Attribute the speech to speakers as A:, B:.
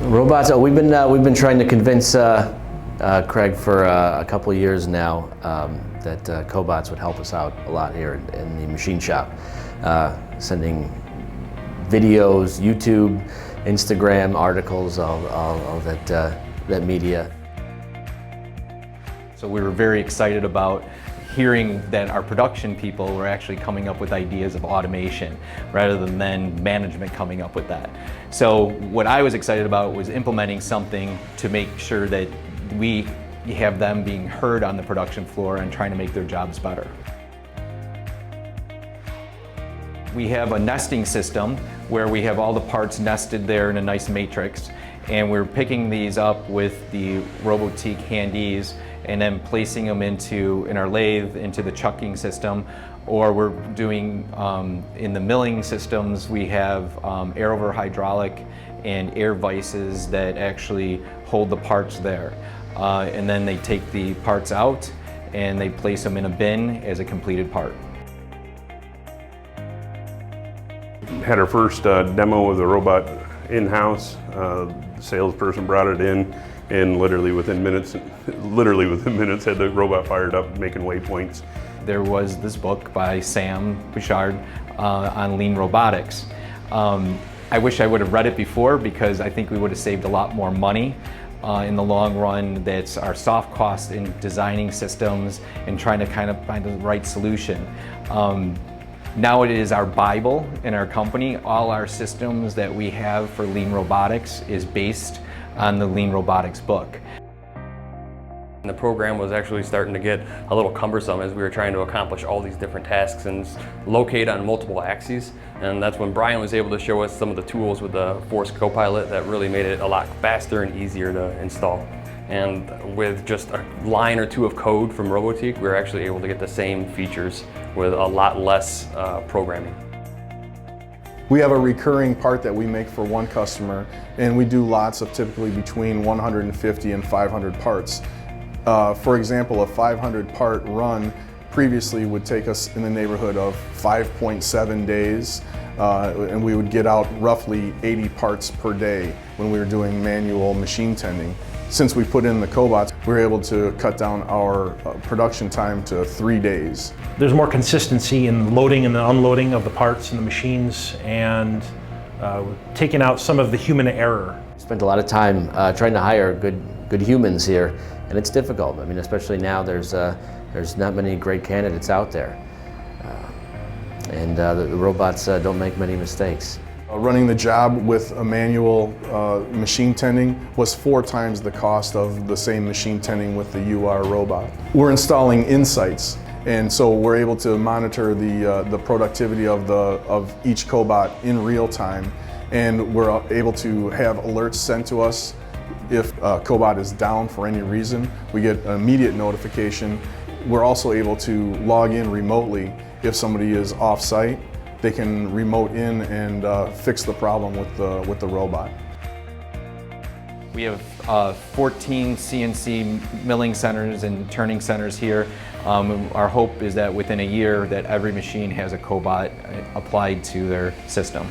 A: Robots. Oh, we've been trying to convince Craig for a couple of years now that cobots would help us out a lot here in the machine shop. Sending videos, YouTube, Instagram, articles, all that media.
B: So we were very excited about hearing that our production people were actually coming up with ideas of automation rather than management coming up with that. So what I was excited about was implementing something to make sure that we have them being heard on the production floor and trying to make their jobs better. We have a nesting system where we have all the parts nested there in a nice matrix, and we're picking these up with the Robotiq handies and then placing them in our lathe into the chucking system, or we're doing in the milling systems we have air over hydraulic and air vices that actually hold the parts there, and then they take the parts out and they place them in a bin as a completed part.
C: Had our first demo of the robot in-house. The salesperson brought it in, and literally within minutes had the robot fired up, making waypoints.
B: There was this book by Sam Bouchard on lean robotics. I wish I would have read it before, because I think we would have saved a lot more money in the long run. That's our soft cost in designing systems and trying to kind of find the right solution. Now it is our Bible in our company. All our systems that we have for lean robotics is based on the lean robotics book.
D: The program was actually starting to get a little cumbersome as we were trying to accomplish all these different tasks and locate on multiple axes. And that's when Brian was able to show us some of the tools with the Force Copilot that really made it a lot faster and easier to install. And with just a line or two of code from Robotiq, we were actually able to get the same features with a lot less programming.
E: We have a recurring part that we make for one customer, and we do lots of typically between 150 and 500 parts. For example, a 500 part run previously would take us in the neighborhood of 5.7 days, and we would get out roughly 80 parts per day when we were doing manual machine tending. Since we put in the cobots, we were able to cut down our production time to 3 days.
F: There's more consistency in loading and the unloading of the parts and the machines, and taking out some of the human error.
A: Spent a lot of time trying to hire good humans here, and it's difficult. I mean, especially now there's not many great candidates out there, and the robots don't make many mistakes.
E: Running the job with a manual machine tending was 4 times the cost of the same machine tending with the UR robot. We're installing Insights, and so we're able to monitor the productivity of each cobot in real time, and we're able to have alerts sent to us. If a cobot is down for any reason, we get an immediate notification. We're also able to log in remotely if somebody is off-site. They can remote in and fix the problem with the robot.
B: We have 14 CNC milling centers and turning centers here. Our hope is that within a year that every machine has a cobot applied to their system.